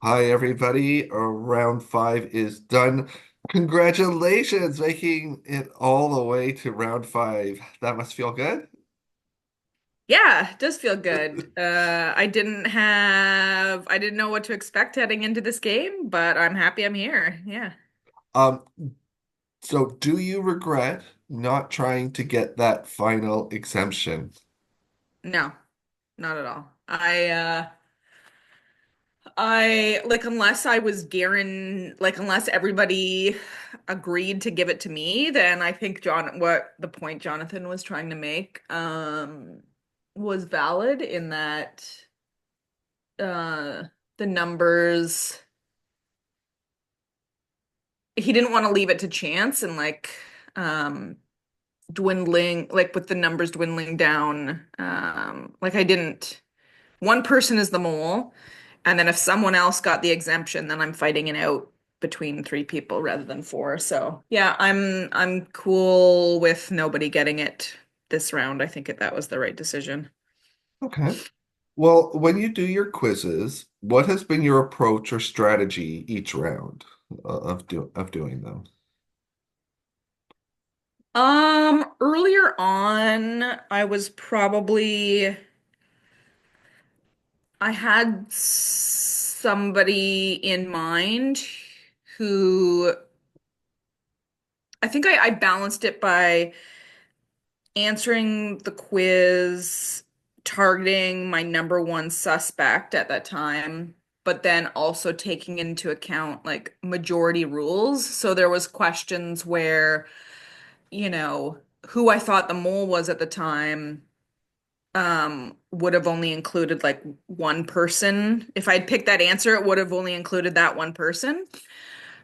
Hi, everybody. Round five is done. Congratulations, making it all the way to round five. That must feel good. Yeah, it does feel good. I didn't know what to expect heading into this game, but I'm happy I'm here. Yeah. Um, so do you regret not trying to get that final exemption? No, not at all. I like unless I was guaran like unless everybody agreed to give it to me, then I think what the point Jonathan was trying to make was valid in that uh the numbers he didn't want to leave it to chance and um dwindling, like with the numbers dwindling down. Like I didn't one person is the mole, and then if someone else got the exemption, then I'm fighting it out between three people rather than four. So yeah, I'm cool with nobody getting it this round. I think that was the right decision. Okay. Well, when you do your quizzes, what has been your approach or strategy each round of doing them? Earlier on, I had somebody in mind who I think I balanced it by answering the quiz, targeting my number one suspect at that time, but then also taking into account like majority rules. So there was questions where, you know, who I thought the mole was at the time would have only included like one person. If I'd picked that answer, it would have only included that one person.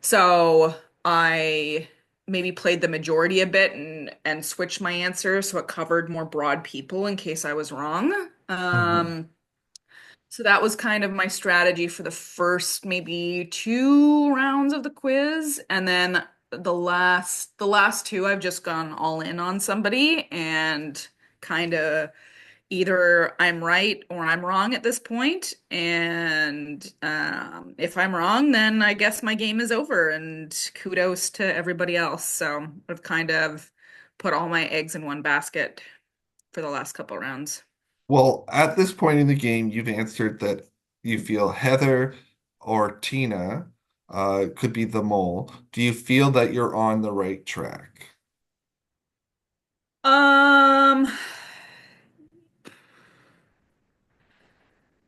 So I maybe played the majority a bit and switched my answer so it covered more broad people in case I was wrong. Mhm. So that was kind of my strategy for the first maybe two rounds of the quiz, and then the last two I've just gone all in on somebody and kind of either I'm right or I'm wrong at this point. And if I'm wrong, then I guess my game is over. And kudos to everybody else. So I've kind of put all my eggs in one basket for the last couple rounds. Well, at this point in the game, you've answered that you feel Heather or Tina could be the mole. Do you feel that you're on the right track? Um,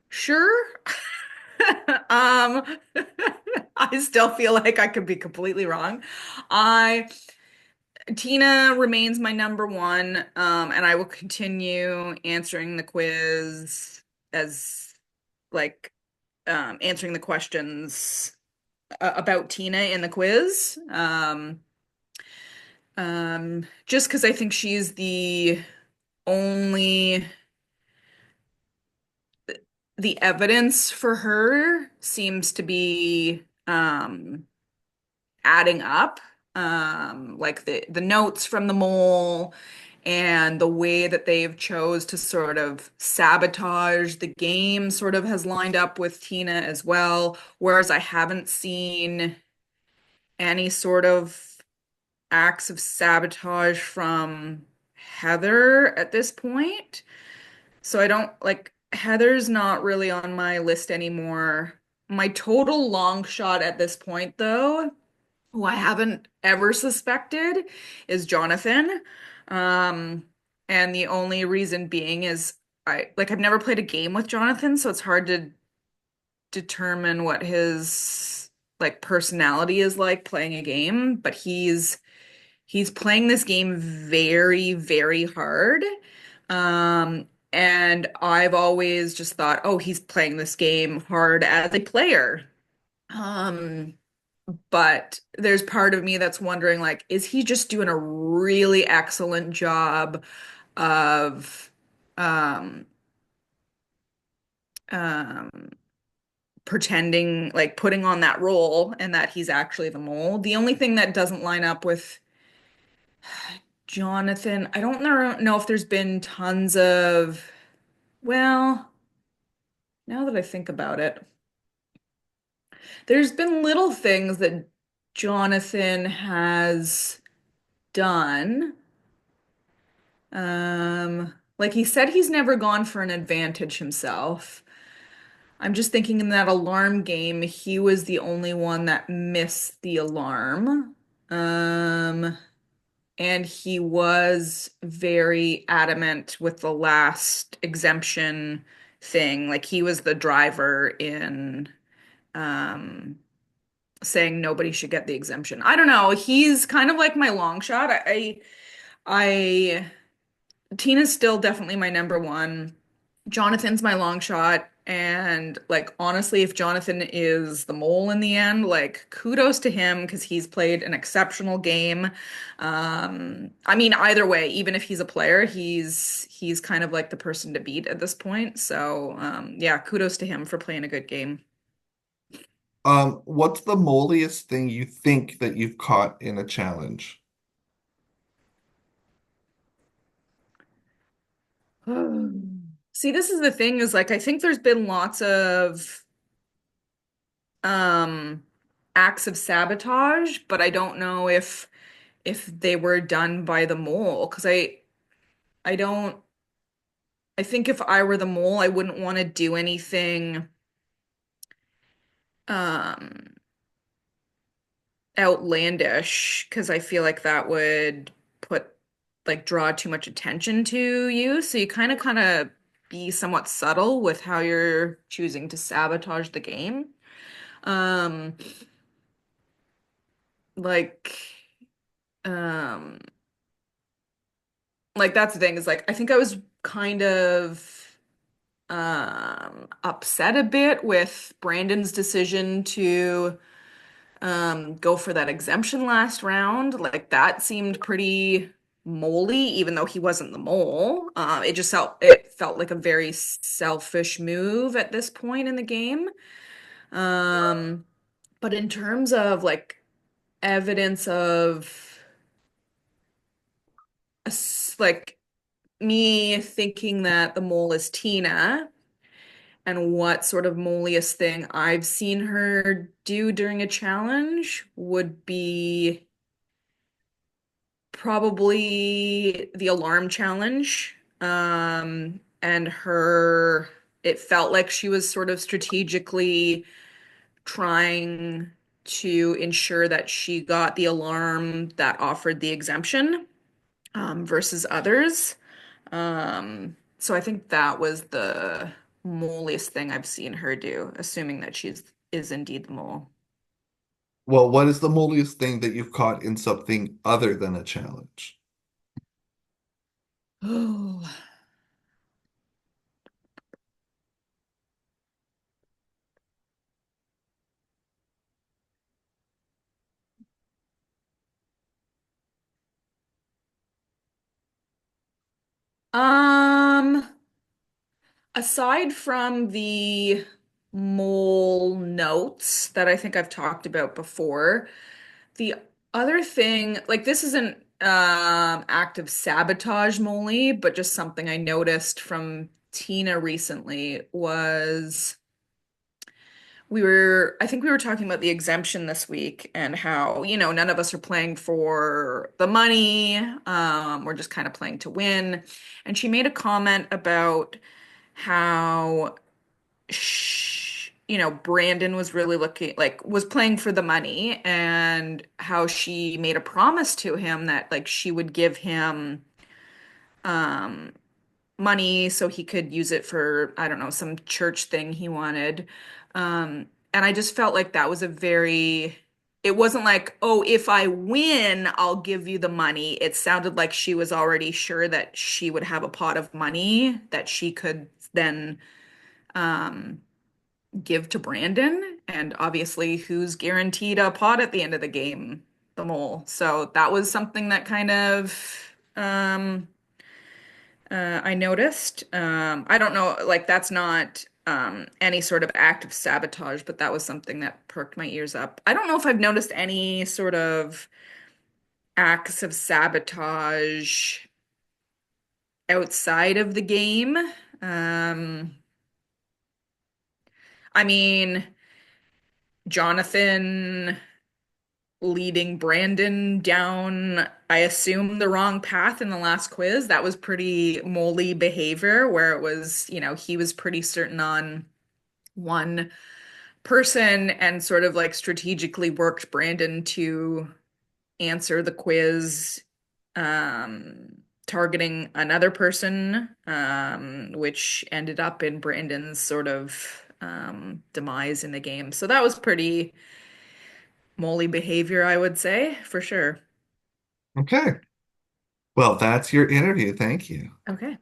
sure. Um, I still feel like I could be completely wrong. I Tina remains my number one, and I will continue answering the quiz as like answering the questions about Tina in the quiz. Just because I think she's only the evidence for her seems to be adding up. Like the notes from the mole and the way that they've chose to sort of sabotage the game sort of has lined up with Tina as well. Whereas I haven't seen any sort of acts of sabotage from Heather at this point. So I don't like Heather's not really on my list anymore. My total long shot at this point, though, who I haven't ever suspected is Jonathan. Um, and the only reason being is I've never played a game with Jonathan, so it's hard to determine what his like personality is like playing a game, but he's playing this game very, very hard. And I've always just thought, oh, he's playing this game hard as a player. Um, but there's part of me that's wondering, like, is he just doing a really excellent job of um um pretending like putting on that role and that he's actually the mole? The only thing that doesn't line up with Jonathan, I don't know if there's been tons of, well, now that I think about it, There's been little things that Jonathan has done. Like he said he's never gone for an advantage himself. I'm just thinking in that alarm game, he was the only one that missed the alarm. Um, and he was very adamant with the last exemption thing. Like he was the driver in um saying nobody should get the exemption. I don't know. He's kind of like my long shot. I Tina's still definitely my number one. Jonathan's my long shot. And like honestly, if Jonathan is the mole in the end, like kudos to him because he's played an exceptional game. I mean, either way, even if he's a player, he's kind of like the person to beat at this point. So yeah, kudos to him for playing a good game. What's the molliest thing you think that you've caught in a challenge? See, this is the thing is like I think there's been lots of um acts of sabotage, but I don't know if they were done by the mole because I don't I think if I were the mole, I wouldn't want to do anything um outlandish because I feel like that would put like draw too much attention to you. So you kind of be somewhat subtle with how you're choosing to sabotage the game. Um like um like that's the thing is like I think I was kind of upset a bit with Brandon's decision to go for that exemption last round. Like that seemed pretty moley, even though he wasn't the mole. It felt like a very selfish move at this point in the game. Um, but in terms of like evidence of like me thinking that the mole is Tina and what sort of molliest thing I've seen her do during a challenge would be probably the alarm challenge. And it felt like she was sort of strategically trying to ensure that she got the alarm that offered the exemption, versus others. So I think that was the molest thing I've seen her do, assuming that is indeed the mole. Well, what is the molliest thing that you've caught in something other than a challenge? Oh. Um, Aside from the mole notes that I think I've talked about before, the other thing, like this isn't active sabotage molly, but just something I noticed from Tina recently was I think we were talking about the exemption this week and how, none of us are playing for the money. We're just kind of playing to win. And she made a comment about how Brandon was really looking like was playing for the money and how she made a promise to him that like she would give him um money so he could use it for, I don't know, some church thing he wanted. And I just felt like that was it wasn't like, oh, if I win, I'll give you the money. It sounded like she was already sure that she would have a pot of money that she could then um give to Brandon. And obviously, who's guaranteed a pot at the end of the game? The mole. So that was something that kind of I noticed. I don't know, like that's not any sort of act of sabotage, but that was something that perked my ears up. I don't know if I've noticed any sort of acts of sabotage outside of the game. Um, I mean, Jonathan leading Brandon down, I assume, the wrong path in the last quiz. That was pretty moly behavior, where it was, he was pretty certain on one person and sort of like strategically worked Brandon to answer the quiz, targeting another person, which ended up in Brandon's sort of demise in the game. So that was pretty moly behavior, I would say, for sure. Okay. Well, that's your interview. Thank you. Okay.